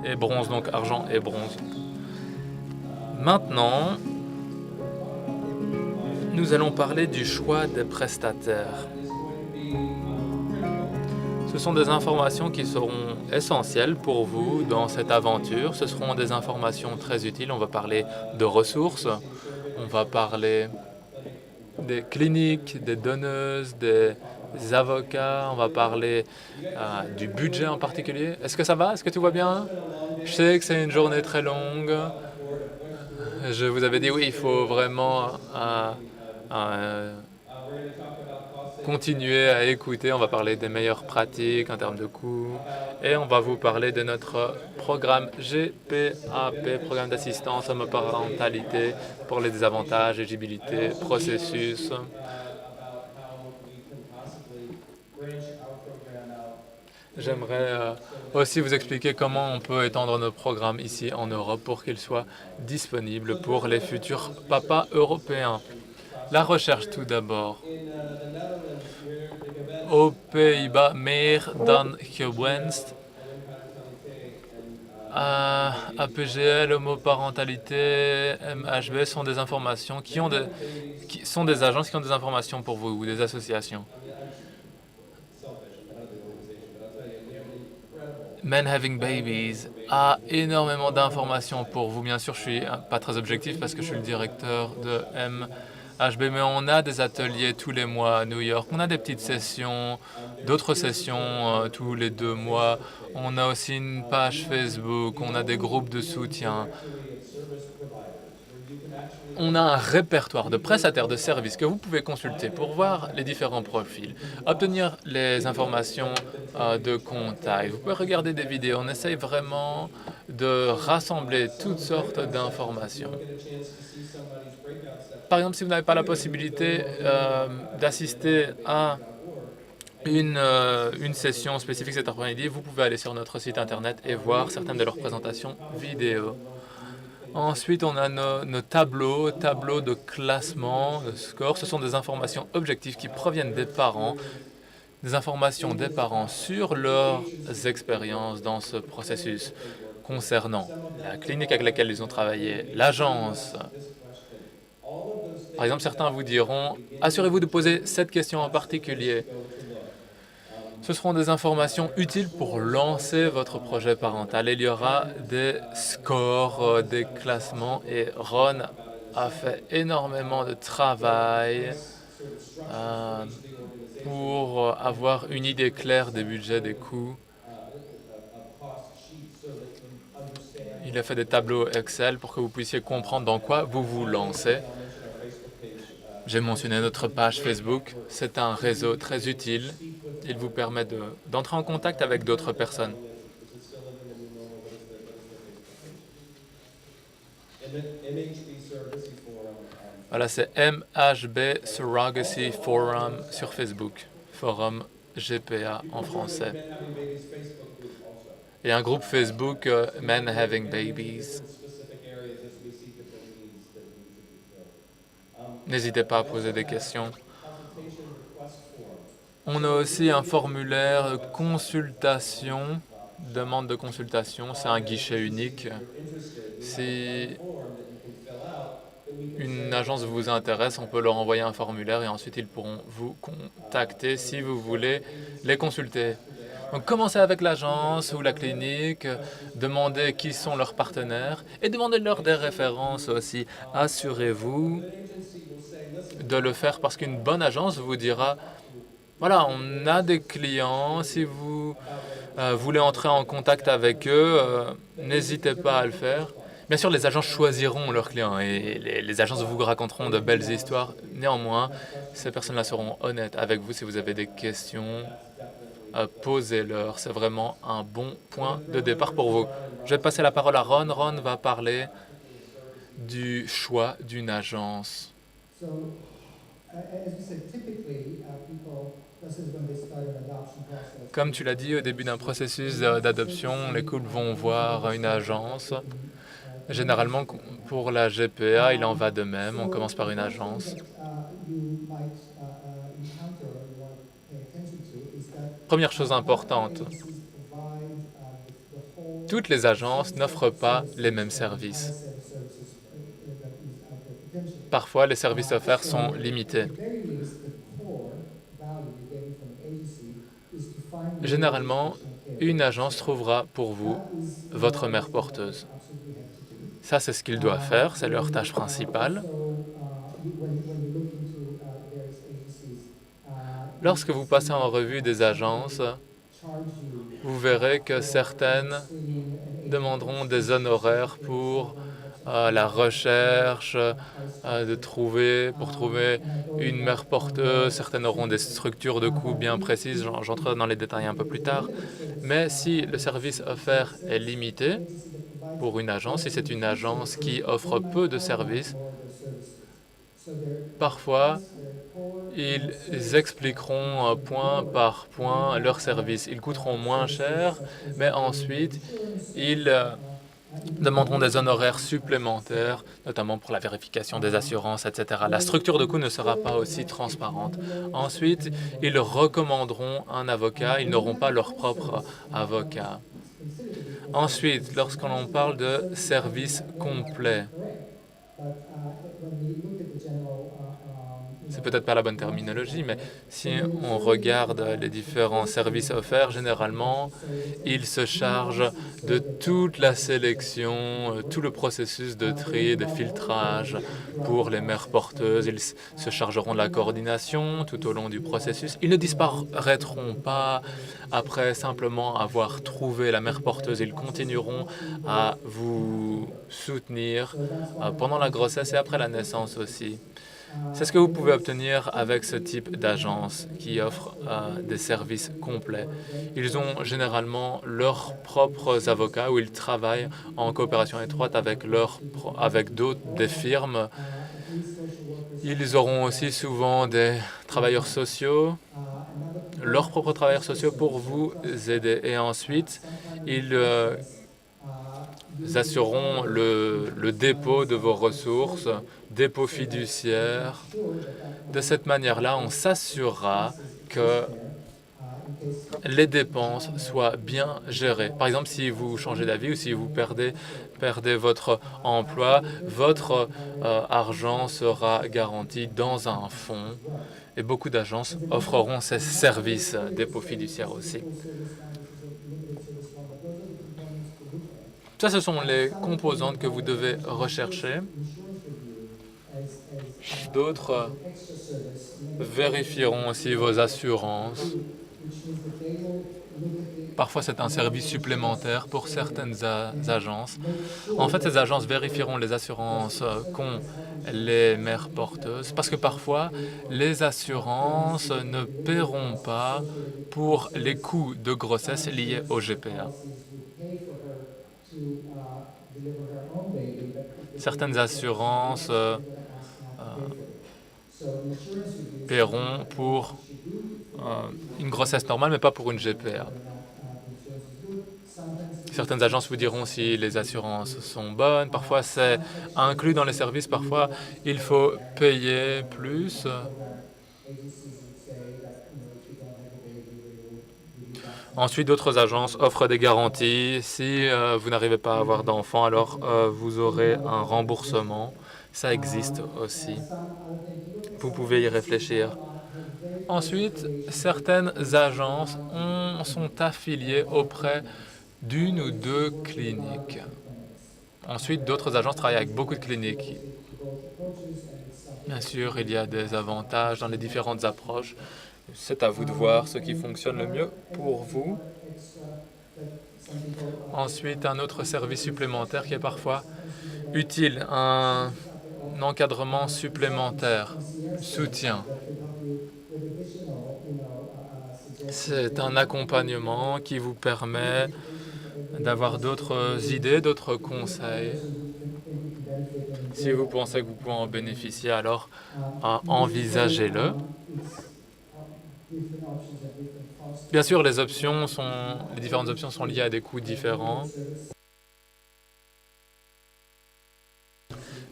et bronze, donc argent et bronze. Maintenant, nous allons parler du choix des prestataires. Ce sont des informations qui seront essentielles pour vous dans cette aventure. Ce seront des informations très utiles. On va parler de ressources, on va parler des cliniques, des donneuses, des avocats, on va parler du budget en particulier. Est-ce que ça va? Est-ce que tout va bien? Je sais que c'est une journée très longue. Je vous avais dit oui, il faut vraiment continuer à écouter. On va parler des meilleures pratiques en termes de coûts et on va vous parler de notre programme GPAP, programme d'assistance homoparentalité pour les désavantages, éligibilité, processus. J'aimerais aussi vous expliquer comment on peut étendre nos programmes ici en Europe pour qu'ils soient disponibles pour les futurs papas européens. La recherche tout d'abord. Aux Pays-Bas, meer dan gewenst. APGL, homoparentalité, MHB sont des informations qui sont des agences qui ont des informations pour vous ou des associations. Men Having Babies a énormément d'informations pour vous. Bien sûr, je suis pas très objectif parce que je suis le directeur de MHB, mais on a des ateliers tous les mois à New York. On a des petites sessions, d'autres sessions tous les 2 mois. On a aussi une page Facebook, on a des groupes de soutien. On a un répertoire de prestataires de services que vous pouvez consulter pour voir les différents profils, obtenir les informations de contact. Vous pouvez regarder des vidéos. On essaye vraiment de rassembler toutes sortes d'informations. Par exemple, si vous n'avez pas la possibilité d'assister à une session spécifique cet après-midi, vous pouvez aller sur notre site internet et voir certaines de leurs présentations vidéo. Ensuite, on a nos tableaux de classement, de score. Ce sont des informations objectives qui proviennent des parents, des informations des parents sur leurs expériences dans ce processus concernant la clinique avec laquelle ils ont travaillé, l'agence. Par exemple, certains vous diront, assurez-vous de poser cette question en particulier. Ce seront des informations utiles pour lancer votre projet parental. Il y aura des scores, des classements et Ron a fait énormément de travail pour avoir une idée claire des budgets, des coûts. Il a fait des tableaux Excel pour que vous puissiez comprendre dans quoi vous vous lancez. J'ai mentionné notre page Facebook. C'est un réseau très utile. Il vous permet d'entrer en contact avec d'autres personnes. Voilà, c'est MHB Surrogacy Forum sur Facebook, Forum GPA en français. Et un groupe Facebook Men Having Babies. N'hésitez pas à poser des questions. On a aussi un formulaire de consultation, demande de consultation. C'est un guichet unique. Si une agence vous intéresse, on peut leur envoyer un formulaire et ensuite ils pourront vous contacter si vous voulez les consulter. Donc commencez avec l'agence ou la clinique, demandez qui sont leurs partenaires et demandez-leur des références aussi. Assurez-vous de le faire parce qu'une bonne agence vous dira, voilà, on a des clients, si vous voulez entrer en contact avec eux, n'hésitez pas à le faire. Bien sûr, les agences choisiront leurs clients et les agences vous raconteront de belles histoires. Néanmoins, ces personnes-là seront honnêtes avec vous si vous avez des questions. Posez-leur. C'est vraiment un bon point de départ pour vous. Je vais passer la parole à Ron. Ron va parler du choix d'une agence. Comme tu l'as dit, au début d'un processus d'adoption, les couples vont voir une agence. Généralement, pour la GPA, il en va de même. On commence par une agence. Première chose importante, toutes les agences n'offrent pas les mêmes services. Parfois, les services offerts sont limités. Généralement, une agence trouvera pour vous votre mère porteuse. Ça, c'est ce qu'ils doivent faire, c'est leur tâche principale. Lorsque vous passez en revue des agences, vous verrez que certaines demanderont des honoraires pour la recherche, pour trouver une mère porteuse. Certaines auront des structures de coûts bien précises, j'entrerai dans les détails un peu plus tard. Mais si le service offert est limité pour une agence, si c'est une agence qui offre peu de services, parfois, ils expliqueront point par point leurs services. Ils coûteront moins cher, mais ensuite, ils demanderont des honoraires supplémentaires, notamment pour la vérification des assurances, etc. La structure de coût ne sera pas aussi transparente. Ensuite, ils recommanderont un avocat. Ils n'auront pas leur propre avocat. Ensuite, lorsqu'on parle de services complets, c'est peut-être pas la bonne terminologie, mais si on regarde les différents services offerts, généralement, ils se chargent de toute la sélection, tout le processus de tri, de filtrage pour les mères porteuses. Ils se chargeront de la coordination tout au long du processus. Ils ne disparaîtront pas après simplement avoir trouvé la mère porteuse. Ils continueront à vous soutenir pendant la grossesse et après la naissance aussi. C'est ce que vous pouvez obtenir avec ce type d'agence qui offre des services complets. Ils ont généralement leurs propres avocats où ils travaillent en coopération étroite avec des firmes. Ils auront aussi souvent des travailleurs sociaux, leurs propres travailleurs sociaux pour vous aider. Et ensuite, ils assureront le dépôt de vos ressources, dépôt fiduciaire. De cette manière-là, on s'assurera que les dépenses soient bien gérées. Par exemple, si vous changez d'avis ou si vous perdez votre emploi, votre argent sera garanti dans un fonds. Et beaucoup d'agences offreront ces services dépôt fiduciaire aussi. Ça, ce sont les composantes que vous devez rechercher. D'autres vérifieront aussi vos assurances. Parfois, c'est un service supplémentaire pour certaines agences. En fait, ces agences vérifieront les assurances qu'ont les mères porteuses parce que parfois, les assurances ne paieront pas pour les coûts de grossesse liés au GPA. Certaines assurances paieront pour une grossesse normale, mais pas pour une GPA. Certaines agences vous diront si les assurances sont bonnes. Parfois, c'est inclus dans les services. Parfois, il faut payer plus. Ensuite, d'autres agences offrent des garanties. Si vous n'arrivez pas à avoir d'enfant, alors vous aurez un remboursement. Ça existe aussi. Vous pouvez y réfléchir. Ensuite, certaines agences sont affiliées auprès d'une ou deux cliniques. Ensuite, d'autres agences travaillent avec beaucoup de cliniques. Bien sûr, il y a des avantages dans les différentes approches. C'est à vous de voir ce qui fonctionne le mieux pour vous. Ensuite, un autre service supplémentaire qui est parfois utile, un encadrement supplémentaire, soutien. C'est un accompagnement qui vous permet d'avoir d'autres idées, d'autres conseils. Si vous pensez que vous pouvez en bénéficier, alors envisagez-le. Bien sûr, les différentes options sont liées à des coûts différents.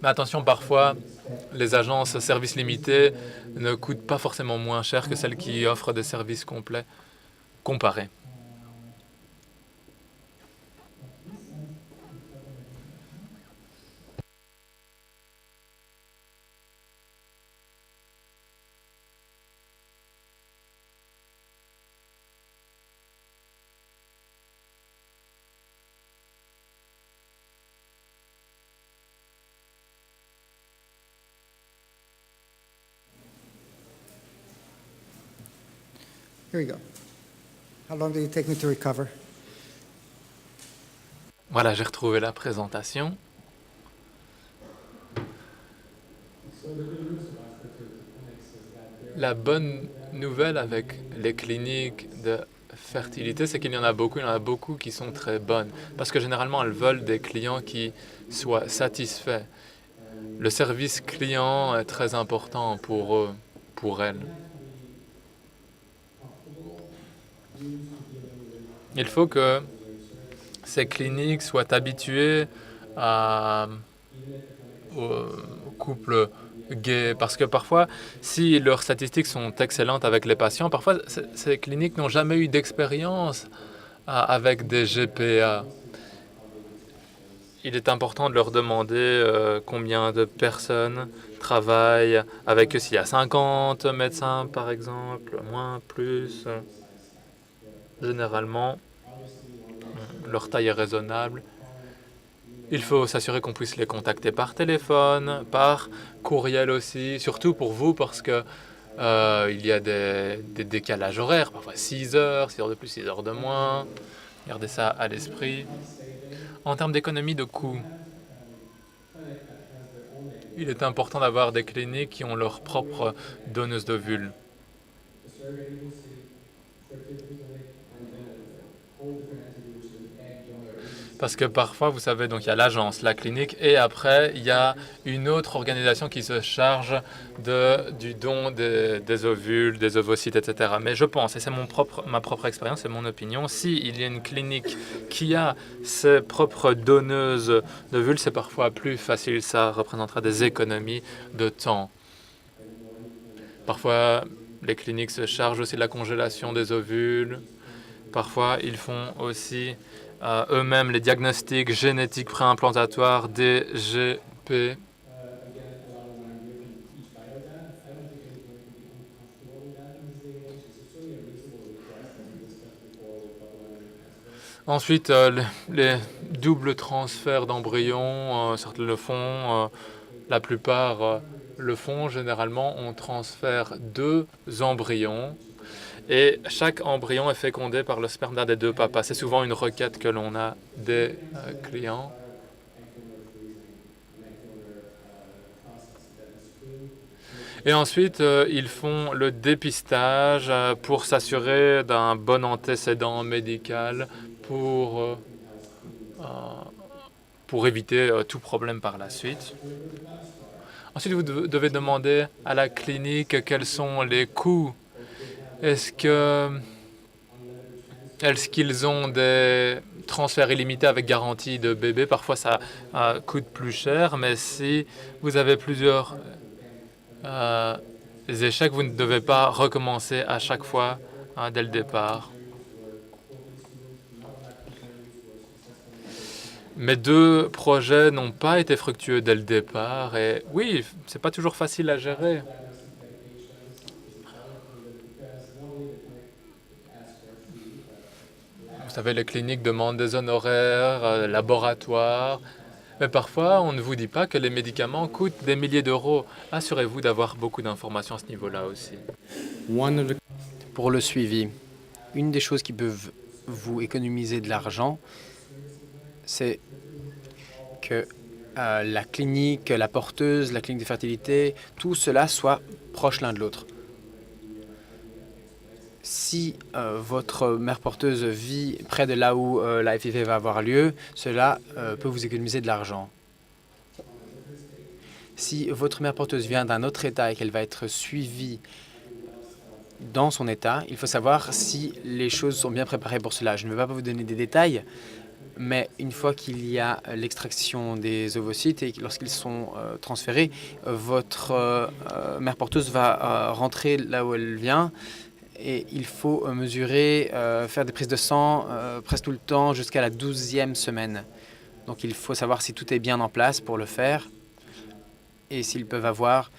Mais attention, parfois, les agences services limités ne coûtent pas forcément moins cher que celles qui offrent des services complets comparés. Here you go. How long did it take me to recover? Voilà, j'ai retrouvé la présentation. La bonne nouvelle avec les cliniques de fertilité, c'est qu'il y en a beaucoup. Il y en a beaucoup qui sont très bonnes. Parce que généralement, elles veulent des clients qui soient satisfaits. Le service client est très important pour eux, pour elles. Il faut que ces cliniques soient habituées aux couples gays. Parce que parfois, si leurs statistiques sont excellentes avec les patients, parfois ces cliniques n'ont jamais eu d'expérience avec des GPA. Il est important de leur demander combien de personnes travaillent avec eux. S'il y a 50 médecins, par exemple, moins, plus. Généralement, leur taille est raisonnable. Il faut s'assurer qu'on puisse les contacter par téléphone, par courriel aussi, surtout pour vous parce que il y a des décalages horaires, parfois 6 heures de plus, 6 heures de moins. Gardez ça à l'esprit. En termes d'économie de coûts, il est important d'avoir des cliniques qui ont leur propre donneuse d'ovules. Parce que parfois, vous savez, donc il y a l'agence, la clinique, et après, il y a une autre organisation qui se charge du don des ovules, des ovocytes, etc. Mais je pense, et c'est ma propre expérience et mon opinion, s'il y a une clinique qui a ses propres donneuses d'ovules, c'est parfois plus facile, ça représentera des économies de temps. Parfois, les cliniques se chargent aussi de la congélation des ovules. Parfois, ils font aussi eux-mêmes les diagnostics génétiques préimplantatoires DGP. Ensuite, les doubles transferts d'embryons, certains le font, la plupart le font. Généralement, on transfère 2 embryons. Et chaque embryon est fécondé par le sperme d'un des 2 papas. C'est souvent une requête que l'on a des clients. Et ensuite, ils font le dépistage pour s'assurer d'un bon antécédent médical pour éviter tout problème par la suite. Ensuite, vous devez demander à la clinique quels sont les coûts. Est-ce qu'ils ont des transferts illimités avec garantie de bébé? Parfois, ça coûte plus cher, mais si vous avez plusieurs échecs, vous ne devez pas recommencer à chaque fois dès le départ. Mes 2 projets n'ont pas été fructueux dès le départ et oui, c'est pas toujours facile à gérer. Vous savez, les cliniques demandent des honoraires, laboratoires, mais parfois on ne vous dit pas que les médicaments coûtent des milliers d'euros. Assurez-vous d'avoir beaucoup d'informations à ce niveau-là aussi. Pour le suivi, une des choses qui peuvent vous économiser de l'argent, c'est que la clinique, la porteuse, la clinique de fertilité, tout cela soit proche l'un de l'autre. Si votre mère porteuse vit près de là où la FIV va avoir lieu, cela peut vous économiser de l'argent. Si votre mère porteuse vient d'un autre État et qu'elle va être suivie dans son État, il faut savoir si les choses sont bien préparées pour cela. Je ne vais pas vous donner des détails, mais une fois qu'il y a l'extraction des ovocytes et lorsqu'ils sont transférés, votre mère porteuse va rentrer là où elle vient et il faut mesurer, faire des prises de sang presque tout le temps jusqu'à la 12e semaine. Donc il faut savoir si tout est bien en place pour le faire et s'ils peuvent avoir...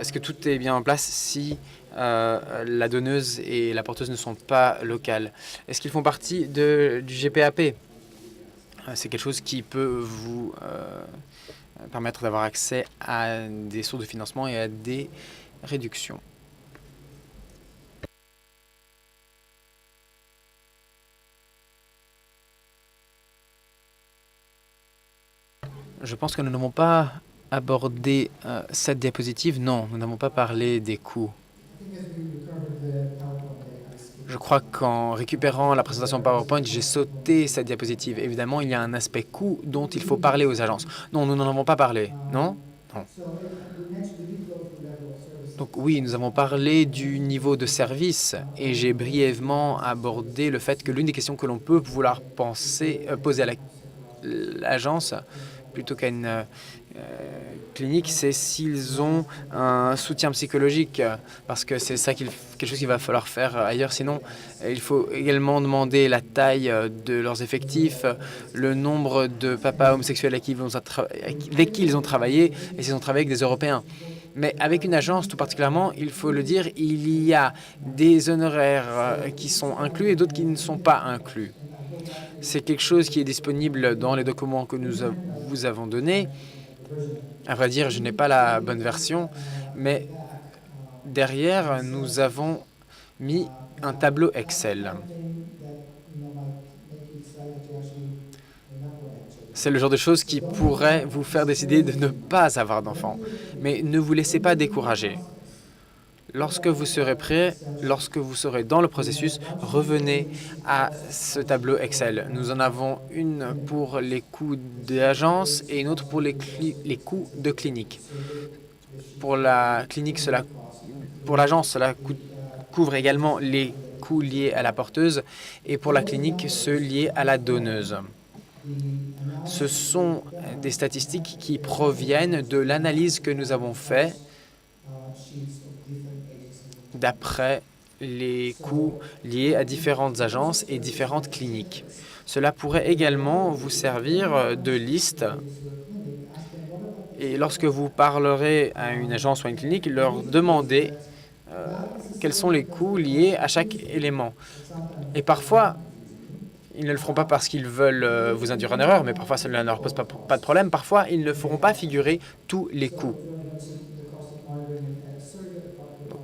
est-ce que tout est bien en place si la donneuse et la porteuse ne sont pas locales? Est-ce qu'ils font partie du GPAP? C'est quelque chose qui peut vous permettre d'avoir accès à des sources de financement et à des réductions. Je pense que nous n'avons pas abordé cette diapositive. Non, nous n'avons pas parlé des coûts. Je crois qu'en récupérant la présentation PowerPoint, j'ai sauté cette diapositive. Évidemment, il y a un aspect coût dont il faut parler aux agences. Non, nous n'en avons pas parlé. Non? Non. Donc oui, nous avons parlé du niveau de service et j'ai brièvement abordé le fait que l'une des questions que l'on peut vouloir poser à l'agence plutôt qu'à une clinique, c'est s'ils ont un soutien psychologique, parce que c'est ça quelque chose qu'il va falloir faire ailleurs. Sinon, il faut également demander la taille de leurs effectifs, le nombre de papas homosexuels avec qui ils ont travaillé et s'ils ont travaillé avec des Européens. Mais avec une agence, tout particulièrement, il faut le dire, il y a des honoraires qui sont inclus et d'autres qui ne sont pas inclus. C'est quelque chose qui est disponible dans les documents que nous vous avons donnés. À vrai dire, je n'ai pas la bonne version, mais derrière, nous avons mis un tableau Excel. C'est le genre de choses qui pourrait vous faire décider de ne pas avoir d'enfants. Mais ne vous laissez pas décourager. Lorsque vous serez prêt, lorsque vous serez dans le processus, revenez à ce tableau Excel. Nous en avons une pour les coûts d'agence et une autre pour les coûts de clinique. Pour la clinique, pour l'agence, cela couvre également les coûts liés à la porteuse et pour la clinique, ceux liés à la donneuse. Ce sont des statistiques qui proviennent de l'analyse que nous avons faite d'après les coûts liés à différentes agences et différentes cliniques. Cela pourrait également vous servir de liste. Et lorsque vous parlerez à une agence ou à une clinique, leur demandez quels sont les coûts liés à chaque élément. Et parfois, ils ne le feront pas parce qu'ils veulent vous induire en erreur, mais parfois ça ne leur pose pas de problème. Parfois, ils ne feront pas figurer tous les coûts.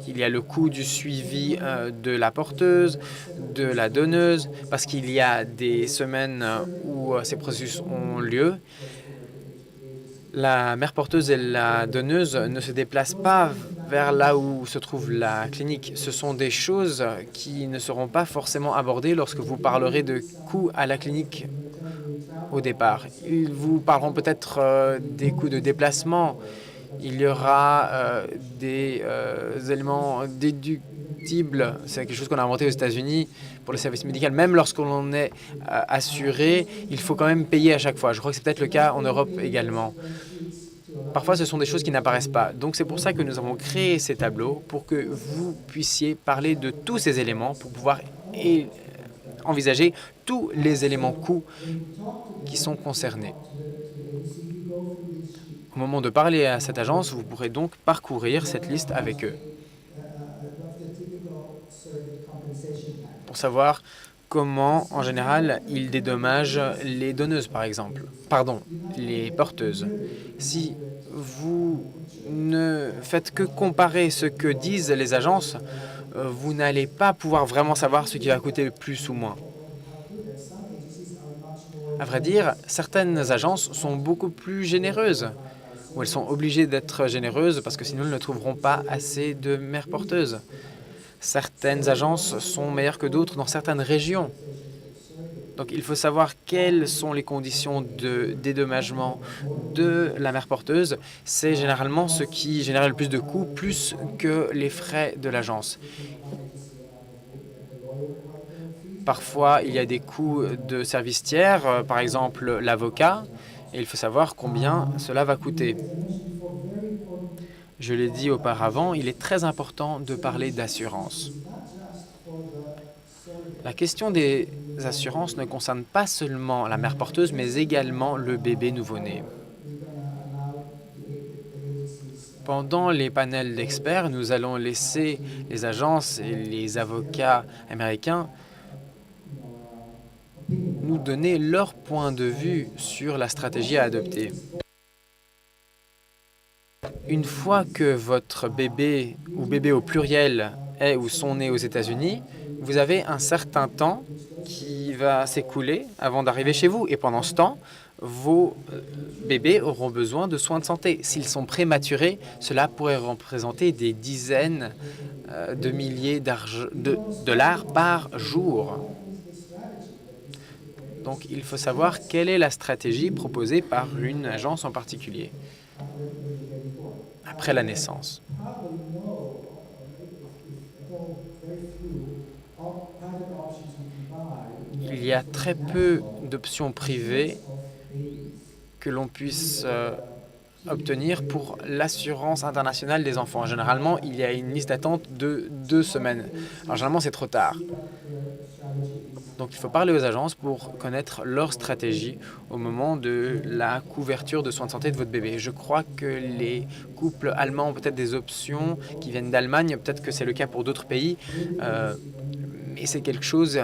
Il y a le coût du suivi de la porteuse, de la donneuse, parce qu'il y a des semaines où ces processus ont lieu. La mère porteuse et la donneuse ne se déplacent pas vers là où se trouve la clinique. Ce sont des choses qui ne seront pas forcément abordées lorsque vous parlerez de coûts à la clinique au départ. Ils vous parleront peut-être des coûts de déplacement. Il y aura des éléments déductibles. C'est quelque chose qu'on a inventé aux États-Unis pour le service médical. Même lorsqu'on est assuré, il faut quand même payer à chaque fois. Je crois que c'est peut-être le cas en Europe également. Parfois, ce sont des choses qui n'apparaissent pas. Donc, c'est pour ça que nous avons créé ces tableaux, pour que vous puissiez parler de tous ces éléments, pour pouvoir envisager tous les éléments coûts qui sont concernés. Au moment de parler à cette agence, vous pourrez donc parcourir cette liste avec eux pour savoir comment, en général, ils dédommagent les donneuses, par exemple. Pardon, les porteuses. Si vous ne faites que comparer ce que disent les agences, vous n'allez pas pouvoir vraiment savoir ce qui va coûter plus ou moins. À vrai dire, certaines agences sont beaucoup plus généreuses, ou elles sont obligées d'être généreuses parce que sinon elles ne trouveront pas assez de mères porteuses. Certaines agences sont meilleures que d'autres dans certaines régions. Donc il faut savoir quelles sont les conditions de dédommagement de la mère porteuse. C'est généralement ce qui génère le plus de coûts, plus que les frais de l'agence. Parfois, il y a des coûts de service tiers, par exemple l'avocat, et il faut savoir combien cela va coûter. Je l'ai dit auparavant, il est très important de parler d'assurance. La question des assurances ne concerne pas seulement la mère porteuse, mais également le bébé nouveau-né. Pendant les panels d'experts, nous allons laisser les agences et les avocats américains nous donner leur point de vue sur la stratégie à adopter. Une fois que votre bébé, ou bébé au pluriel, est ou sont nés aux États-Unis, vous avez un certain temps qui va s'écouler avant d'arriver chez vous. Et pendant ce temps, vos bébés auront besoin de soins de santé. S'ils sont prématurés, cela pourrait représenter des dizaines de milliers de dollars par jour. Donc, il faut savoir quelle est la stratégie proposée par une agence en particulier après la naissance. Il y a très peu d'options privées que l'on puisse obtenir pour l'assurance internationale des enfants. Généralement, il y a une liste d'attente de 2 semaines. Alors, généralement, c'est trop tard. Donc, il faut parler aux agences pour connaître leur stratégie au moment de la couverture de soins de santé de votre bébé. Je crois que les couples allemands ont peut-être des options qui viennent d'Allemagne. Peut-être que c'est le cas pour d'autres pays. Mais c'est quelque chose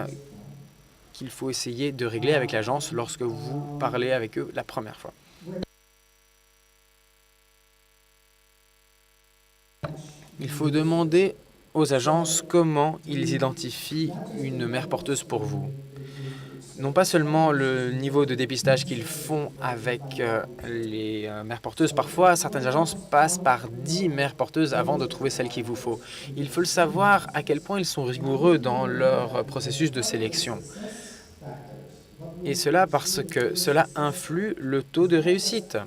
qu'il faut essayer de régler avec l'agence lorsque vous parlez avec eux la première fois. Il faut demander aux agences comment ils identifient une mère porteuse pour vous. Non pas seulement le niveau de dépistage qu'ils font avec les mères porteuses. Parfois, certaines agences passent par 10 mères porteuses avant de trouver celle qu'il vous faut. Il faut le savoir à quel point ils sont rigoureux dans leur processus de sélection. Et cela parce que cela influe le taux de réussite.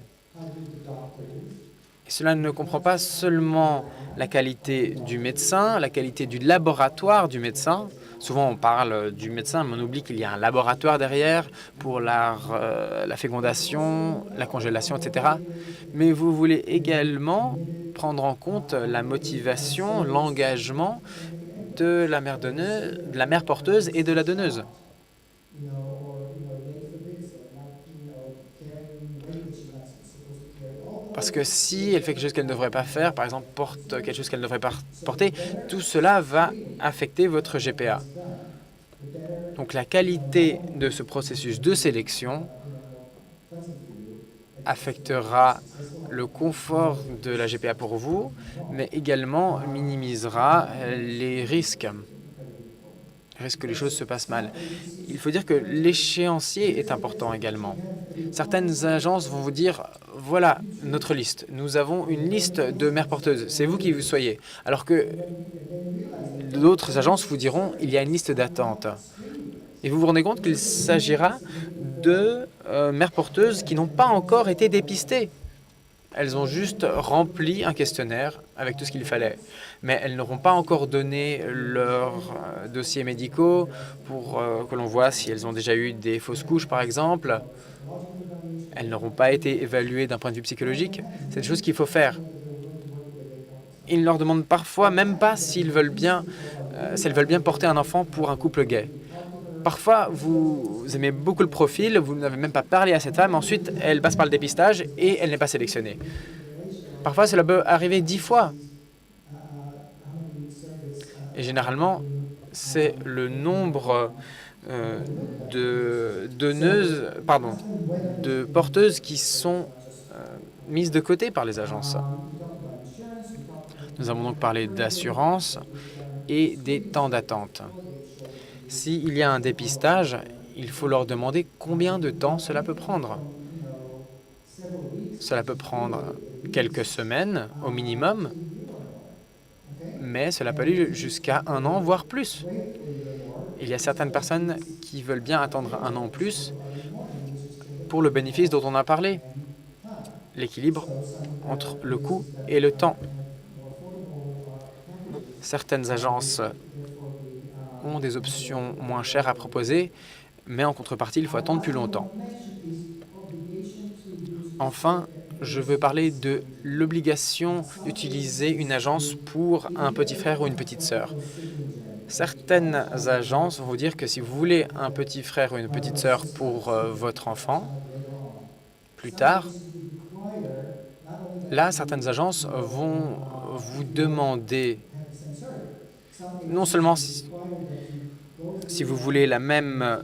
Et cela ne comprend pas seulement la qualité du médecin, la qualité du laboratoire du médecin. Souvent, on parle du médecin, mais on oublie qu'il y a un laboratoire derrière pour la fécondation, la congélation, etc. Mais vous voulez également prendre en compte la motivation, l'engagement de la mère porteuse et de la donneuse. Parce que si elle fait quelque chose qu'elle ne devrait pas faire, par exemple porte quelque chose qu'elle ne devrait pas porter, tout cela va affecter votre GPA. Donc la qualité de ce processus de sélection affectera le confort de la GPA pour vous, mais également minimisera les risques que les choses se passent mal. Il faut dire que l'échéancier est important également. Certaines agences vont vous dire, voilà notre liste. Nous avons une liste de mères porteuses. C'est vous qui vous soyez. Alors que d'autres agences vous diront, il y a une liste d'attente. Et vous vous rendez compte qu'il s'agira de mères porteuses qui n'ont pas encore été dépistées. Elles ont juste rempli un questionnaire avec tout ce qu'il fallait. Mais elles n'auront pas encore donné leurs dossiers médicaux pour que l'on voit si elles ont déjà eu des fausses couches, par exemple. Elles n'auront pas été évaluées d'un point de vue psychologique. C'est des choses qu'il faut faire. Ils leur demandent parfois même pas s'ils veulent bien porter un enfant pour un couple gay. Parfois, vous aimez beaucoup le profil, vous n'avez même pas parlé à cette femme, ensuite elle passe par le dépistage et elle n'est pas sélectionnée. Parfois, cela peut arriver 10 fois. Et généralement, c'est le nombre de porteuses qui sont mises de côté par les agences. Nous avons donc parlé d'assurance et des temps d'attente. S'il y a un dépistage, il faut leur demander combien de temps cela peut prendre. Cela peut prendre quelques semaines au minimum, mais cela peut aller jusqu'à 1 an, voire plus. Il y a certaines personnes qui veulent bien attendre 1 an plus pour le bénéfice dont on a parlé, l'équilibre entre le coût et le temps. Certaines agences ont des options moins chères à proposer, mais en contrepartie, il faut attendre plus longtemps. Enfin, je veux parler de l'obligation d'utiliser une agence pour un petit frère ou une petite sœur. Certaines agences vont vous dire que si vous voulez un petit frère ou une petite sœur pour votre enfant, plus tard, là, certaines agences vont vous demander non seulement si vous voulez la même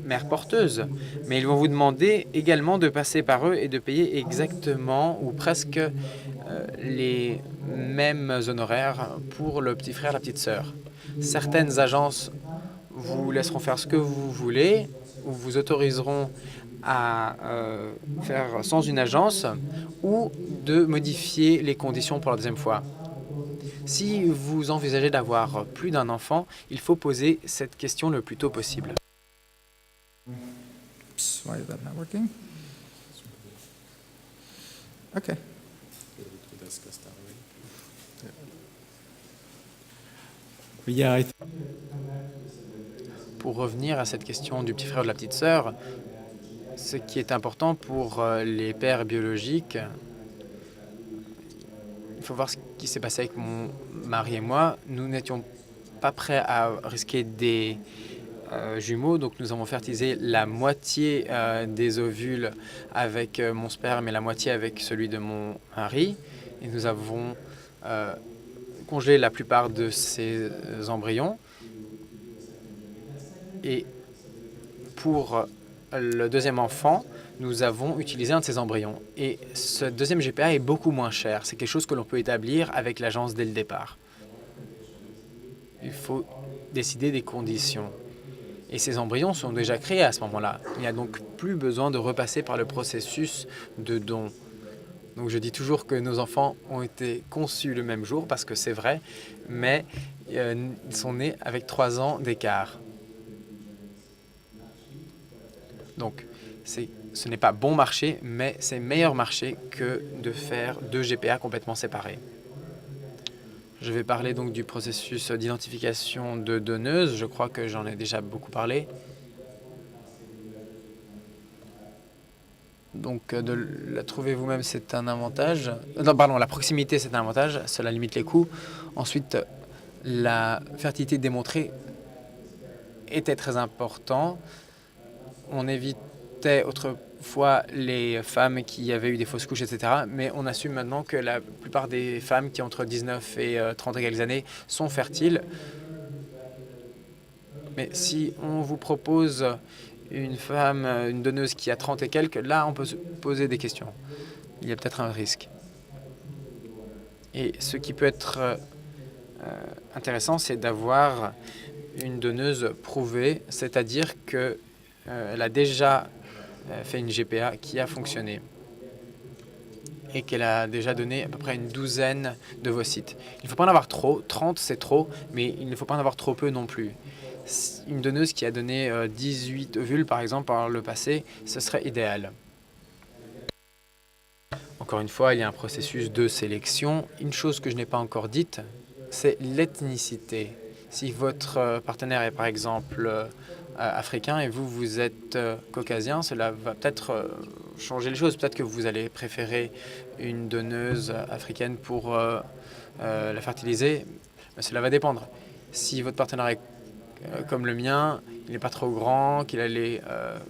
mère porteuse, mais ils vont vous demander également de passer par eux et de payer exactement ou presque les mêmes honoraires pour le petit frère, la petite sœur. Certaines agences vous laisseront faire ce que vous voulez ou vous autoriseront à faire sans une agence ou de modifier les conditions pour la deuxième fois. Si vous envisagez d'avoir plus d'un enfant, il faut poser cette question le plus tôt possible. Oops, why is that not working? Okay. Pour revenir à cette question du petit frère ou de la petite sœur, ce qui est important pour les pères biologiques, il faut voir ce qui s'est passé avec mon mari et moi. Nous n'étions pas prêts à risquer des jumeaux, donc nous avons fertilisé la moitié des ovules avec mon sperme et la moitié avec celui de mon mari. Et nous avons congelé la plupart de ces embryons. Et pour le deuxième enfant, nous avons utilisé un de ces embryons. Et ce deuxième GPA est beaucoup moins cher. C'est quelque chose que l'on peut établir avec l'agence dès le départ. Il faut décider des conditions. Et ces embryons sont déjà créés à ce moment-là. Il n'y a donc plus besoin de repasser par le processus de don. Donc je dis toujours que nos enfants ont été conçus le même jour, parce que c'est vrai, mais ils sont nés avec 3 ans d'écart. Donc ce n'est pas bon marché, mais c'est meilleur marché que de faire 2 GPA complètement séparés. Je vais parler donc du processus d'identification de donneuses. Je crois que j'en ai déjà beaucoup parlé. Donc de la trouver vous-même, c'est un avantage. Non, pardon, la proximité, c'est un avantage. Cela limite les coûts. Ensuite, la fertilité démontrée était très important. On évitait autrefois les femmes qui avaient eu des fausses couches, etc. Mais on assume maintenant que la plupart des femmes qui ont entre 19 et 30 et quelques années sont fertiles. Mais si on vous propose une femme, une donneuse qui a 30 et quelques, là, on peut se poser des questions. Il y a peut-être un risque. Et ce qui peut être intéressant, c'est d'avoir une donneuse prouvée, c'est-à-dire qu'elle a déjà fait une GPA qui a fonctionné et qu'elle a déjà donné à peu près une douzaine d'ovocytes. Il ne faut pas en avoir trop, 30 c'est trop, mais il ne faut pas en avoir trop peu non plus. Une donneuse qui a donné 18 ovules, par exemple, par le passé, ce serait idéal. Encore une fois, il y a un processus de sélection. Une chose que je n'ai pas encore dite, c'est l'ethnicité. Si votre partenaire est par exemple africain et vous, vous êtes caucasien, cela va peut-être changer les choses. Peut-être que vous allez préférer une donneuse africaine pour la fertiliser. Mais cela va dépendre. Si votre partenaire est comme le mien, il n'est pas trop grand, qu'il a les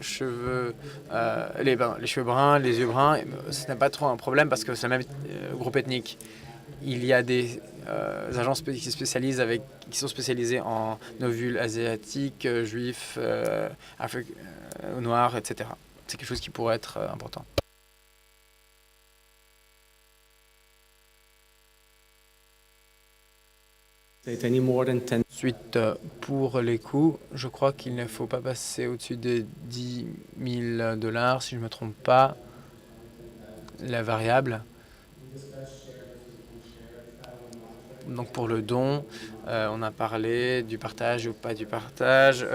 cheveux bruns, les yeux bruns, ce n'est pas trop un problème parce que c'est le même groupe ethnique. Il y a des agences qui sont spécialisées en ovules asiatiques, juifs, noirs, etc. C'est quelque chose qui pourrait être important. Ensuite, pour les coûts, je crois qu'il ne faut pas passer au-dessus de 10 000 $, si je ne me trompe pas, la variable. Donc pour le don, on a parlé du partage ou pas du partage.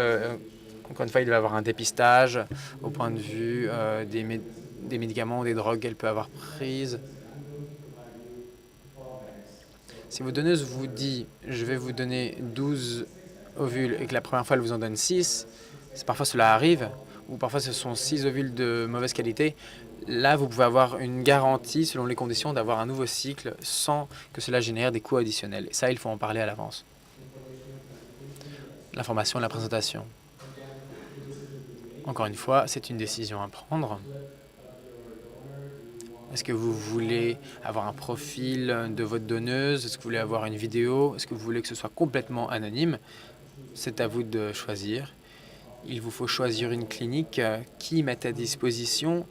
Encore une fois, il doit y avoir un dépistage au point de vue des médicaments ou des drogues qu'elle peut avoir prises. Si votre donneuse vous dit « je vais vous donner 12 ovules » et que la première fois elle vous en donne 6, parfois cela arrive, ou parfois ce sont 6 ovules de mauvaise qualité, là vous pouvez avoir une garantie selon les conditions d'avoir un nouveau cycle sans que cela génère des coûts additionnels. Et ça, il faut en parler à l'avance. L'information et la présentation. Encore une fois, c'est une décision à prendre. Est-ce que vous voulez avoir un profil de votre donneuse? Est-ce que vous voulez avoir une vidéo? Est-ce que vous voulez que ce soit complètement anonyme? C'est à vous de choisir. Il vous faut choisir une clinique qui mette à disposition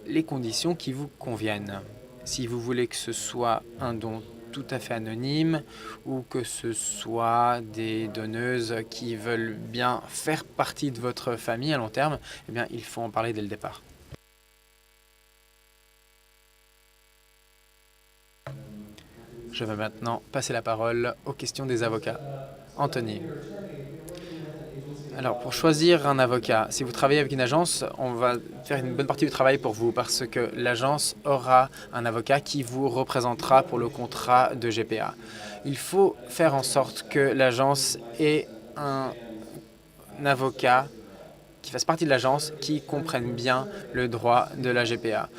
les conditions qui vous conviennent. Si vous voulez que ce soit un don tout à fait anonymes ou que ce soit des donneuses qui veulent bien faire partie de votre famille à long terme, eh bien, il faut en parler dès le départ. Je vais maintenant passer la parole aux questions des avocats. Anthony. Alors, pour choisir un avocat, si vous travaillez avec une agence, on va faire une bonne partie du travail pour vous parce que l'agence aura un avocat qui vous représentera pour le contrat de GPA. Il faut faire en sorte que l'agence ait un avocat qui fasse partie de l'agence qui comprenne bien le droit de la GPA.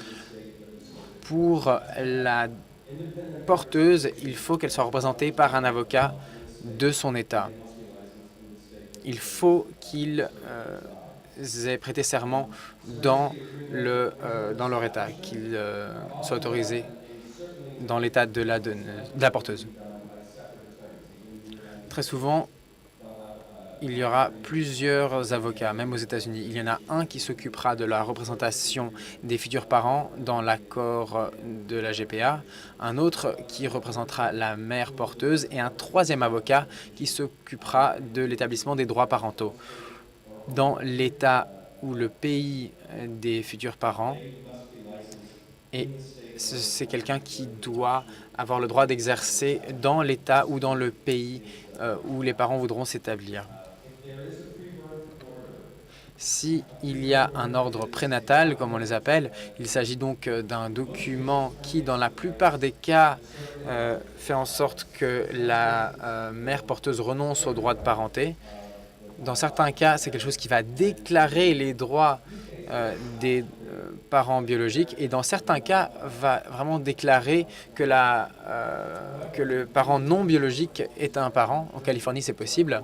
Pour la porteuse, il faut qu'elle soit représentée par un avocat de son État. Il faut qu'ils aient prêté serment dans leur État, qu'ils soient autorisés dans l'État de la porteuse. Très souvent, il y aura plusieurs avocats, même aux États-Unis. Il y en a un qui s'occupera de la représentation des futurs parents dans l'accord de la GPA, un autre qui représentera la mère porteuse et un troisième avocat qui s'occupera de l'établissement des droits parentaux. Dans l'État ou le pays des futurs parents, et c'est quelqu'un qui doit avoir le droit d'exercer dans l'État ou dans le pays où les parents voudront s'établir. S'il y a un ordre prénatal, comme on les appelle, il s'agit donc d'un document qui, dans la plupart des cas, fait en sorte que la mère porteuse renonce au droit de parenté. Dans certains cas, c'est quelque chose qui va déclarer les droits des parents biologiques et dans certains cas, va vraiment déclarer que le parent non biologique est un parent. En Californie, c'est possible.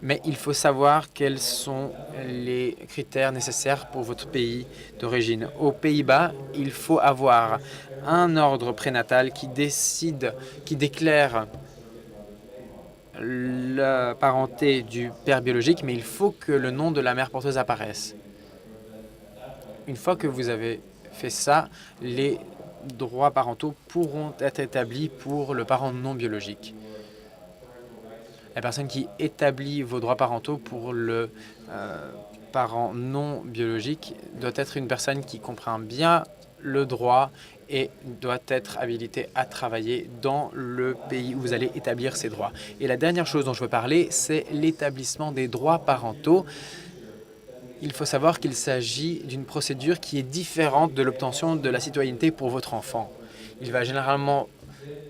Mais il faut savoir quels sont les critères nécessaires pour votre pays d'origine. Aux Pays-Bas, il faut avoir un ordre prénatal qui déclare la parenté du père biologique, mais il faut que le nom de la mère porteuse apparaisse. Une fois que vous avez fait ça, les droits parentaux pourront être établis pour le parent non biologique. La personne qui établit vos droits parentaux pour le parent non biologique doit être une personne qui comprend bien le droit et doit être habilitée à travailler dans le pays où vous allez établir ces droits. Et la dernière chose dont je veux parler, c'est l'établissement des droits parentaux. Il faut savoir qu'il s'agit d'une procédure qui est différente de l'obtention de la citoyenneté pour votre enfant. Il va généralement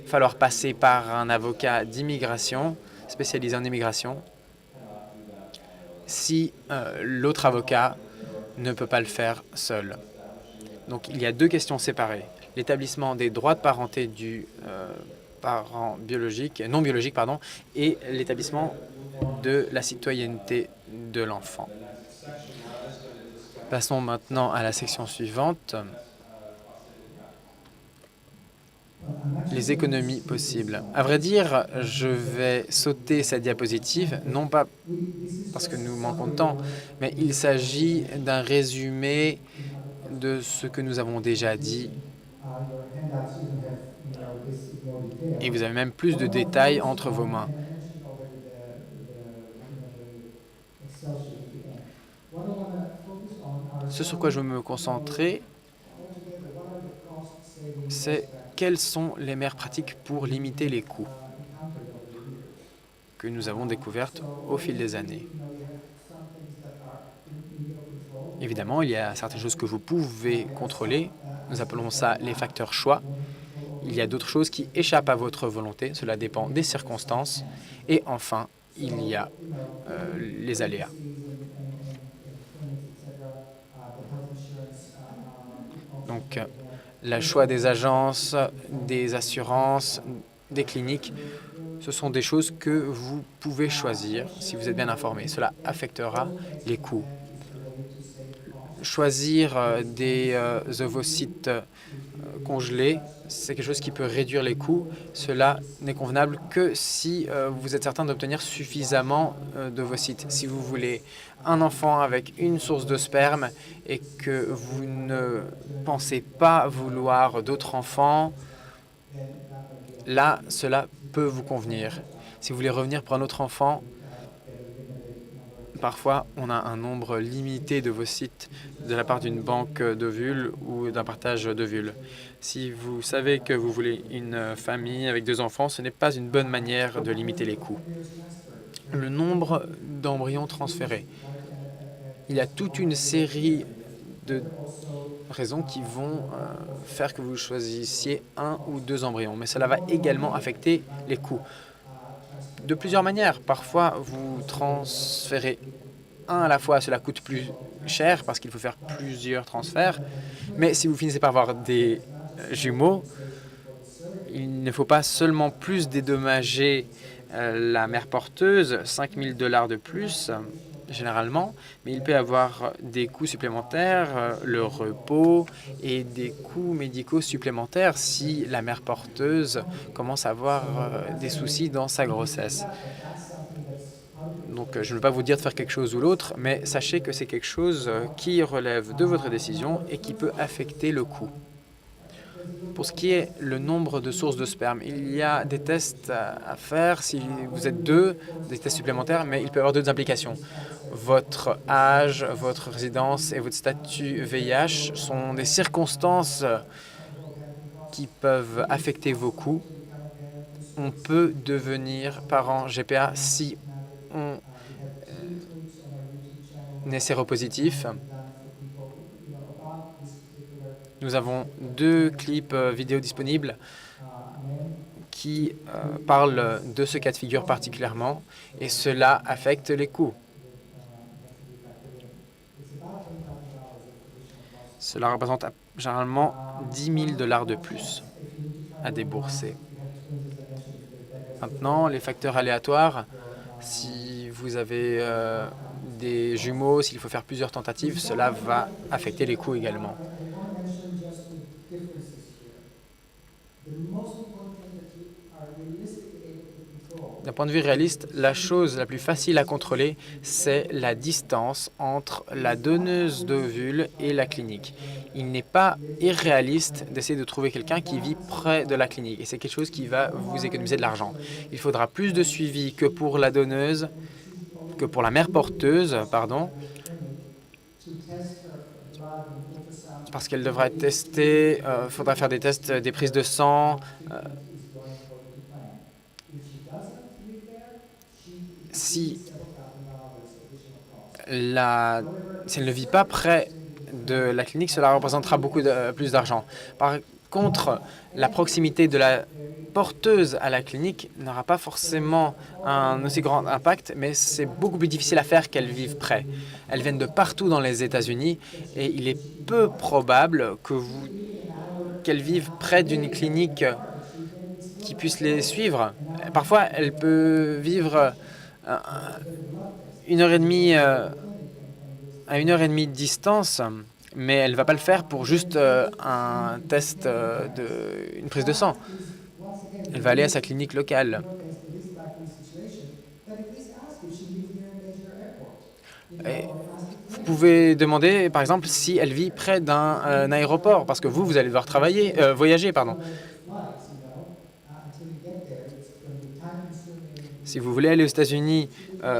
falloir passer par un avocat d'immigration spécialisé en immigration si l'autre avocat ne peut pas le faire seul. Donc il y a deux questions séparées. L'établissement des droits de parenté du parent non biologique, et l'établissement de la citoyenneté de l'enfant. Passons maintenant à la section suivante. Les économies possibles. À vrai dire, je vais sauter cette diapositive, non pas parce que nous manquons de temps, mais il s'agit d'un résumé de ce que nous avons déjà dit. Et vous avez même plus de détails entre vos mains. Ce sur quoi je veux me concentrer, c'est quelles sont les meilleures pratiques pour limiter les coûts que nous avons découvertes au fil des années. Évidemment, il y a certaines choses que vous pouvez contrôler. Nous appelons ça les facteurs choix. Il y a d'autres choses qui échappent à votre volonté. Cela dépend des circonstances. Et enfin, il y a les aléas. Donc, le choix des agences, des assurances, des cliniques, ce sont des choses que vous pouvez choisir si vous êtes bien informé. Cela affectera les coûts. Choisir des ovocytes congelés, c'est quelque chose qui peut réduire les coûts. Cela n'est convenable que si vous êtes certain d'obtenir suffisamment d'ovocytes. Si vous voulez un enfant avec une source de sperme et que vous ne pensez pas vouloir d'autres enfants, là, cela peut vous convenir. Si vous voulez revenir pour un autre enfant, parfois, on a un nombre limité d'ovocytes de la part d'une banque d'ovules ou d'un partage d'ovules. Si vous savez que vous voulez une famille avec 2 enfants, ce n'est pas une bonne manière de limiter les coûts. Le nombre d'embryons transférés. Il y a toute une série de raisons qui vont faire que vous choisissiez 1 ou 2 embryons, mais cela va également affecter les coûts. De plusieurs manières. Parfois, vous transférez un à la fois, cela coûte plus cher parce qu'il faut faire plusieurs transferts. Mais si vous finissez par avoir des jumeaux, il ne faut pas seulement plus dédommager la mère porteuse, 5 000 $ de plus, généralement, mais il peut y avoir des coûts supplémentaires, le repos et des coûts médicaux supplémentaires si la mère porteuse commence à avoir des soucis dans sa grossesse. Donc, je ne veux pas vous dire de faire quelque chose ou l'autre, mais sachez que c'est quelque chose qui relève de votre décision et qui peut affecter le coût. Pour ce qui est le nombre de sources de sperme, il y a des tests à faire si vous êtes 2, des tests supplémentaires, mais il peut y avoir d'autres implications. Votre âge, votre résidence et votre statut VIH sont des circonstances qui peuvent affecter vos coûts. On peut devenir parent GPA si on est séropositif. Nous avons 2 clips vidéo disponibles qui parlent de ce cas de figure particulièrement et cela affecte les coûts. Cela représente généralement 10 000 $ de plus à débourser. Maintenant, les facteurs aléatoires, si vous avez des jumeaux, s'il faut faire plusieurs tentatives, cela va affecter les coûts également. D'un point de vue réaliste, la chose la plus facile à contrôler, c'est la distance entre la donneuse d'ovules et la clinique. Il n'est pas irréaliste d'essayer de trouver quelqu'un qui vit près de la clinique et c'est quelque chose qui va vous économiser de l'argent. Il faudra plus de suivi que pour la donneuse, que pour la mère porteuse, pardon, parce qu'elle devra être testée, il faudra faire des tests, des prises de sang. Si elle ne vit pas près de la clinique, cela représentera beaucoup plus d'argent. Par contre, la proximité de la porteuse à la clinique n'aura pas forcément un aussi grand impact, mais c'est beaucoup plus difficile à faire qu'elles vivent près. Elles viennent de partout dans les États-Unis et il est peu probable qu'elles vivent près d'une clinique qui puisse les suivre. Parfois, elle peut vivre à 1h30 à 1h30 de distance, mais elle ne va pas le faire pour juste un test, une prise de sang. Elle va aller à sa clinique locale. Et vous pouvez demander, par exemple, si elle vit près d'un aéroport, parce que vous allez devoir voyager, pardon. Si vous voulez aller aux États-Unis,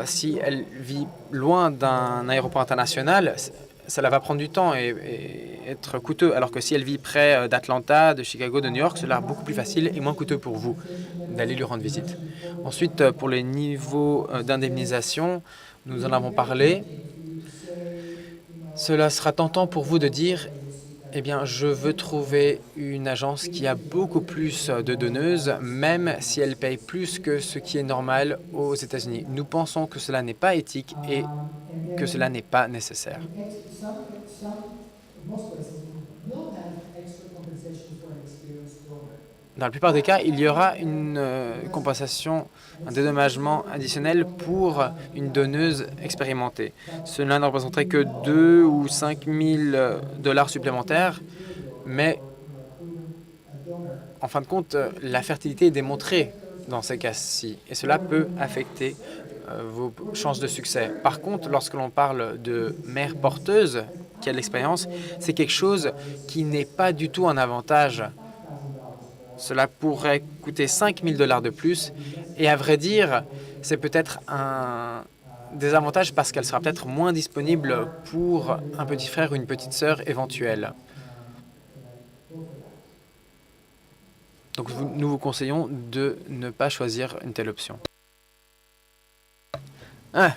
si elle vit loin d'un aéroport international, cela va prendre du temps et être coûteux, alors que si elle vit près d'Atlanta, de Chicago, de New York, cela sera beaucoup plus facile et moins coûteux pour vous d'aller lui rendre visite. Ensuite, pour les niveaux d'indemnisation, nous en avons parlé. Cela sera tentant pour vous de dire « Eh bien, je veux trouver une agence qui a beaucoup plus de donneuses, même si elle paye plus que ce qui est normal aux États-Unis. » Nous pensons que cela n'est pas éthique et que cela n'est pas nécessaire. Dans la plupart des cas, il y aura une compensation, un dédommagement additionnel pour une donneuse expérimentée. Cela ne représenterait que 2 ou 5 000 $ supplémentaires, mais en fin de compte, la fertilité est démontrée dans ces cas-ci, et cela peut affecter vos chances de succès. Par contre, lorsque l'on parle de mère porteuse qui a de l'expérience, c'est quelque chose qui n'est pas du tout un avantage. Cela pourrait coûter 5 000 $ de plus. Et à vrai dire, c'est peut-être un désavantage parce qu'elle sera peut-être moins disponible pour un petit frère ou une petite sœur éventuelle. Donc nous vous conseillons de ne pas choisir une telle option. Ah,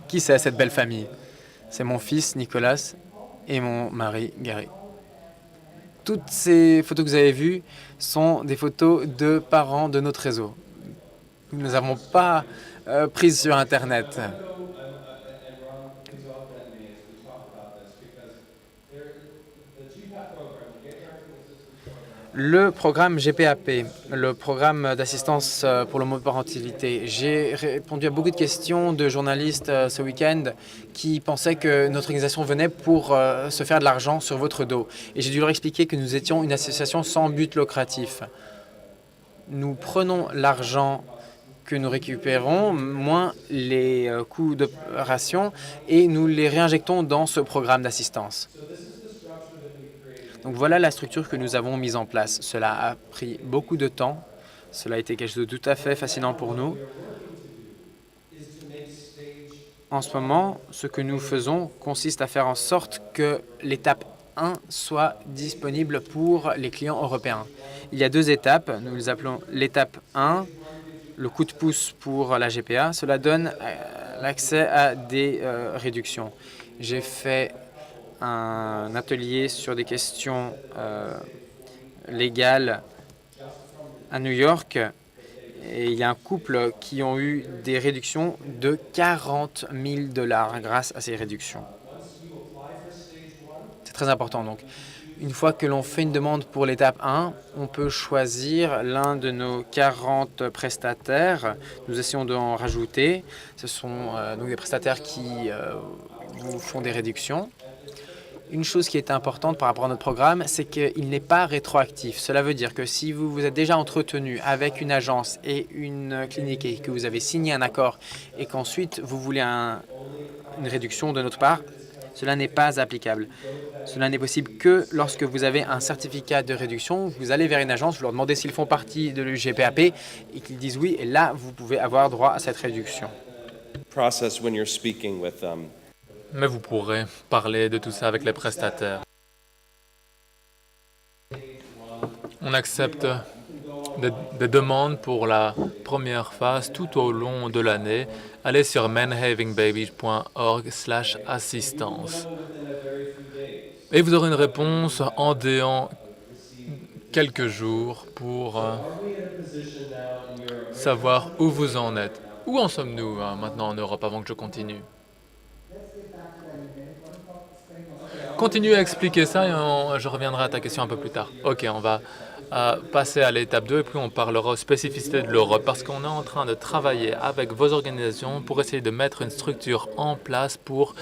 qui c'est cette belle famille? C'est mon fils Nicolas et mon mari Gary. Toutes ces photos que vous avez vues sont des photos de parents de notre réseau. Nous ne les avons pas prises sur Internet. Le programme GPAP, le programme d'assistance pour l'homoparentalité. J'ai répondu à beaucoup de questions de journalistes ce week-end qui pensaient que notre organisation venait pour se faire de l'argent sur votre dos. Et j'ai dû leur expliquer que nous étions une association sans but lucratif. Nous prenons l'argent que nous récupérons, moins les coûts d'opération, et nous les réinjectons dans ce programme d'assistance. Donc voilà la structure que nous avons mise en place. Cela a pris beaucoup de temps. Cela a été quelque chose de tout à fait fascinant pour nous. En ce moment, ce que nous faisons consiste à faire en sorte que l'étape 1 soit disponible pour les clients européens. Il y a 2 étapes. Nous les appelons l'étape 1, le coup de pouce pour la GPA. Cela donne l'accès à des réductions. J'ai fait un atelier sur des questions légales à New York et il y a un couple qui ont eu des réductions de 40 000 $ grâce à ces réductions. C'est très important. Donc, une fois que l'on fait une demande pour l'étape 1, on peut choisir l'un de nos 40 prestataires. Nous essayons d'en rajouter. Ce sont donc des prestataires qui vous font des réductions. Une chose qui est importante par rapport à notre programme, c'est qu'il n'est pas rétroactif. Cela veut dire que si vous vous êtes déjà entretenu avec une agence et une clinique et que vous avez signé un accord et qu'ensuite vous voulez une réduction de notre part, cela n'est pas applicable. Cela n'est possible que lorsque vous avez un certificat de réduction, vous allez vers une agence, vous leur demandez s'ils font partie de l'UGPAP et qu'ils disent oui, et là, vous pouvez avoir droit à cette réduction. Mais vous pourrez parler de tout ça avec les prestataires. On accepte des demandes pour la première phase tout au long de l'année. Allez sur menhavingbabies.org/assistance. Et vous aurez une réponse en déant quelques jours pour savoir où vous en êtes. Où en sommes-nous maintenant en Europe avant que je continue? Continue à expliquer ça et je reviendrai à ta question un peu plus tard. Ok, on va passer à l'étape 2 et puis on parlera aux spécificités de l'Europe parce qu'on est en train de travailler avec vos organisations pour essayer de mettre une structure en place pour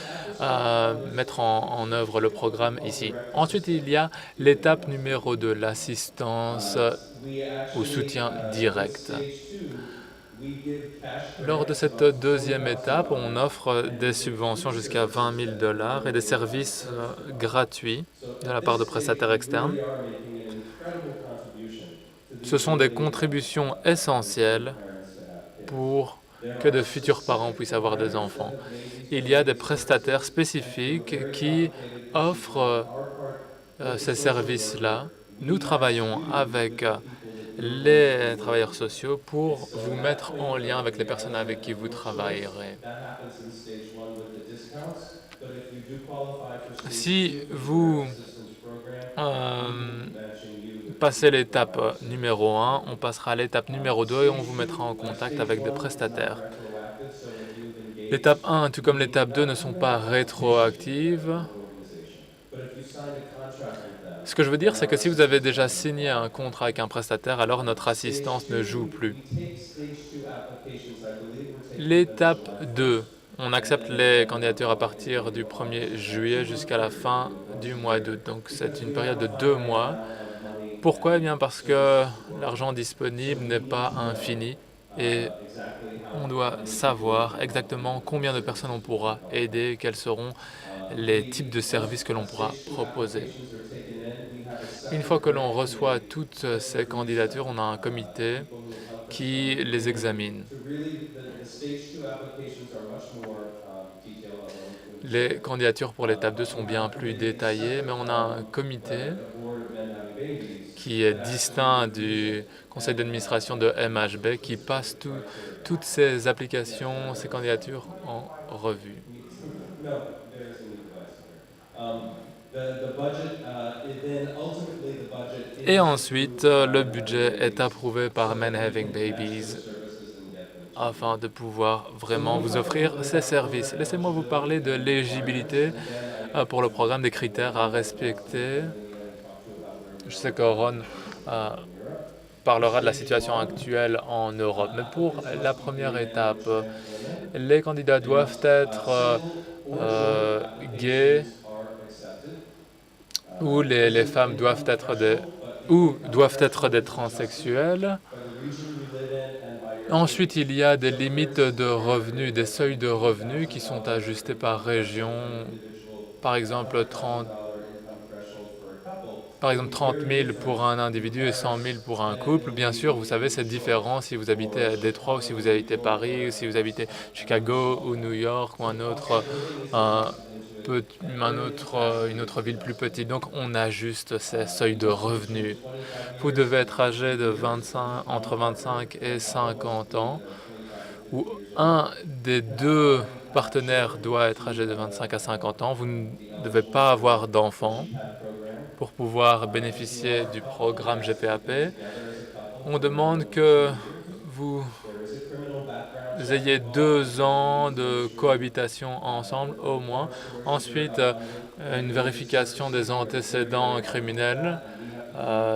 mettre en œuvre le programme ici. Ensuite, il y a l'étape numéro 2, l'assistance au soutien direct. Lors de cette deuxième étape, on offre des subventions jusqu'à 20 000 $ et des services gratuits de la part de prestataires externes. Ce sont des contributions essentielles pour que de futurs parents puissent avoir des enfants. Il y a des prestataires spécifiques qui offrent ces services-là. Nous travaillons avec les travailleurs sociaux pour vous mettre en lien avec les personnes avec qui vous travaillerez. Si vous passez l'étape numéro 1, on passera à l'étape numéro 2 et on vous mettra en contact avec des prestataires. L'étape 1, tout comme l'étape 2, ne sont pas rétroactives. Ce que je veux dire, c'est que si vous avez déjà signé un contrat avec un prestataire, alors notre assistance ne joue plus. L'étape 2, on accepte les candidatures à partir du 1er juillet jusqu'à la fin du mois d'août. Donc c'est une période de 2 mois. Pourquoi? Eh bien parce que l'argent disponible n'est pas infini et on doit savoir exactement combien de personnes on pourra aider, quels seront les types de services que l'on pourra proposer. Une fois que l'on reçoit toutes ces candidatures, on a un comité qui les examine. Les candidatures pour l'étape 2 sont bien plus détaillées, mais on a un comité qui est distinct du conseil d'administration de MHB qui passe toutes ces applications, ces candidatures en revue. Et ensuite, le budget est approuvé par Men Having Babies afin de pouvoir vraiment vous offrir ces services. Laissez-moi vous parler de l'éligibilité pour le programme, des critères à respecter. Je sais que Ron parlera de la situation actuelle en Europe, mais pour la première étape, les candidats doivent être gays ou les femmes doivent être des transsexuels. Ensuite, il y a des limites de revenus, des seuils de revenus qui sont ajustés par région. Par exemple, 30 000 pour un individu et 100 000 pour un couple. Bien sûr, vous savez, c'est différent si vous habitez à Détroit ou si vous habitez Paris, ou si vous habitez Chicago ou New York ou une autre ville plus petite. Donc, on ajuste ces seuils de revenus. Vous devez être âgé de entre 25 et 50 ans, ou un des deux partenaires doit être âgé de 25 à 50 ans. Vous ne devez pas avoir d'enfants pour pouvoir bénéficier du programme GPAP. On demande que vous ayez 2 ans de cohabitation ensemble au moins. Ensuite, une vérification des antécédents criminels.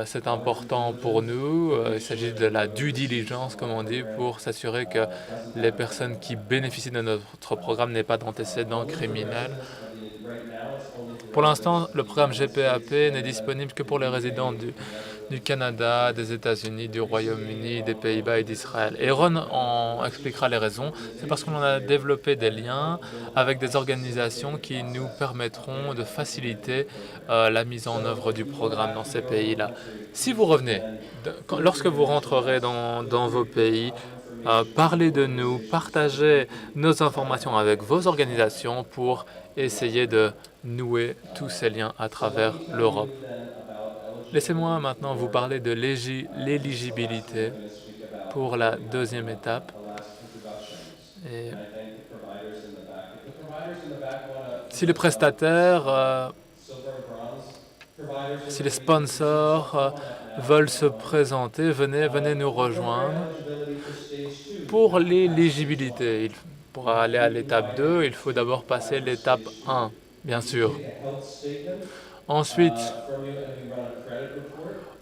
C'est important pour nous. Il s'agit de la due diligence, comme on dit, pour s'assurer que les personnes qui bénéficient de notre programme n'aient pas d'antécédents criminels. Pour l'instant, le programme GPAP n'est disponible que pour les résidents du Canada, des États-Unis, du Royaume-Uni, des Pays-Bas et d'Israël. Et Ron en expliquera les raisons. C'est parce qu'on a développé des liens avec des organisations qui nous permettront de faciliter la mise en œuvre du programme dans ces pays-là. Si vous revenez, lorsque vous rentrerez dans vos pays, parlez de nous, partagez nos informations avec vos organisations pour essayer de nouer tous ces liens à travers l'Europe. Laissez-moi maintenant vous parler de l'éligibilité pour la deuxième étape. Et si les prestataires, si les sponsors veulent se présenter, venez nous rejoindre. Pour l'éligibilité, pour aller à l'étape 2, il faut d'abord passer l'étape 1, bien sûr. Ensuite,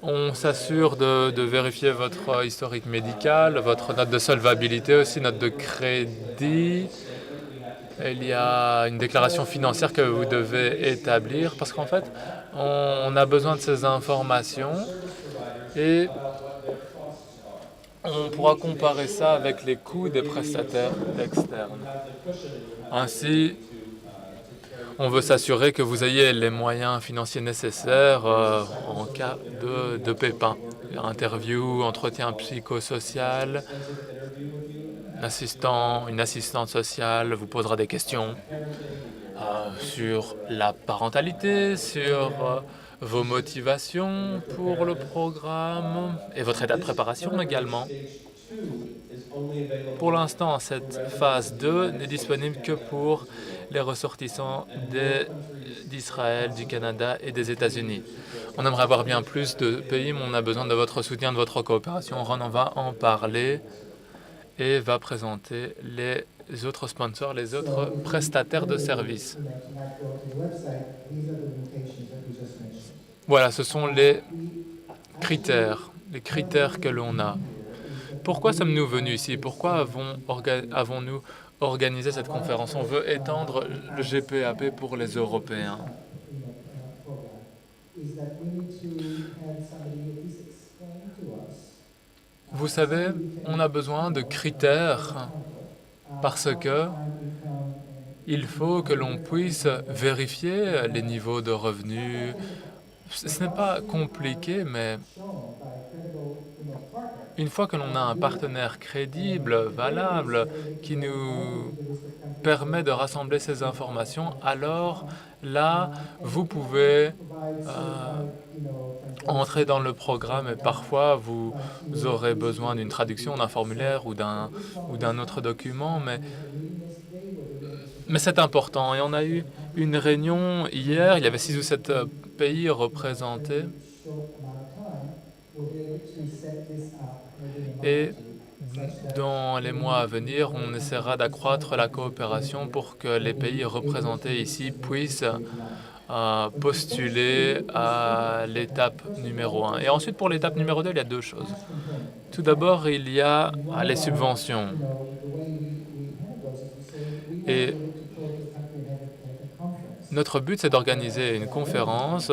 on s'assure de vérifier votre historique médical, votre note de solvabilité aussi, note de crédit. Il y a une déclaration financière que vous devez établir parce qu'en fait, on a besoin de ces informations et on pourra comparer ça avec les coûts des prestataires externes. Ainsi, on veut s'assurer que vous ayez les moyens financiers nécessaires en cas de pépin. Interview, entretien psychosocial, une assistante sociale vous posera des questions sur la parentalité, sur vos motivations pour le programme et votre état de préparation également. Pour l'instant, cette phase 2 n'est disponible que pour les ressortissants d'Israël, du Canada et des États-Unis. On aimerait avoir bien plus de pays, mais on a besoin de votre soutien, de votre coopération. Ron en va en parler et va présenter les autres sponsors, les autres prestataires de services. Voilà, ce sont les critères que l'on a. Pourquoi sommes-nous venus ici? Pourquoi avons-nous organisé cette conférence? On veut étendre le GPAP pour les Européens. Vous savez, on a besoin de critères parce que il faut que l'on puisse vérifier les niveaux de revenus, ce n'est pas compliqué, mais une fois que l'on a un partenaire crédible, valable, qui nous permet de rassembler ces informations, alors là, vous pouvez entrer dans le programme et parfois vous aurez besoin d'une traduction, d'un formulaire ou d'un autre document, mais c'est important. Et on a eu une réunion hier, il y avait 6 ou 7 pays représentés. Et dans les mois à venir, on essaiera d'accroître la coopération pour que les pays représentés ici puissent postuler à l'étape numéro 1. Et ensuite, pour l'étape numéro 2, il y a 2 choses. Tout d'abord, il y a les subventions. Et notre but, c'est d'organiser une conférence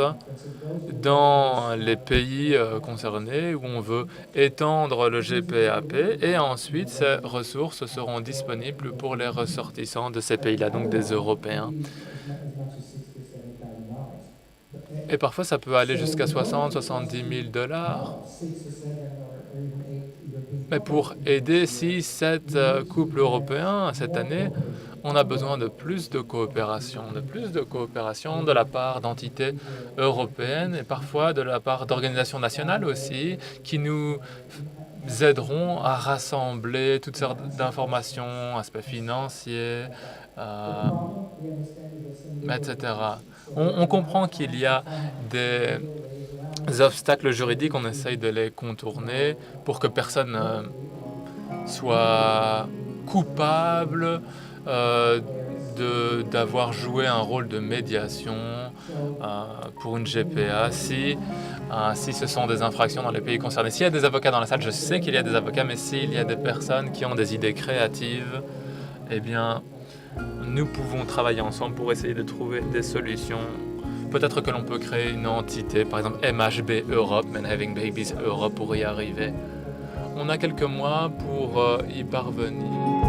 dans les pays concernés où on veut étendre le GPAP et ensuite ces ressources seront disponibles pour les ressortissants de ces pays-là, donc des Européens. Et parfois, ça peut aller jusqu'à 70 000 dollars. Mais pour aider 6-7 couples européens cette année, on a besoin de plus de coopération de la part d'entités européennes et parfois de la part d'organisations nationales aussi, qui nous aideront à rassembler toutes sortes d'informations, aspects financiers, etc. On comprend qu'il y a des obstacles juridiques, on essaye de les contourner pour que personne soit coupable d'avoir joué un rôle de médiation pour une GPA si ce sont des infractions dans les pays concernés. S'il y a des avocats dans la salle, je sais qu'il y a des avocats, mais s'il y a des personnes qui ont des idées créatives, eh bien, nous pouvons travailler ensemble pour essayer de trouver des solutions. Peut-être que l'on peut créer une entité, par exemple MHB Europe, Men Having Babies Europe, pour y arriver. On a quelques mois pour y parvenir.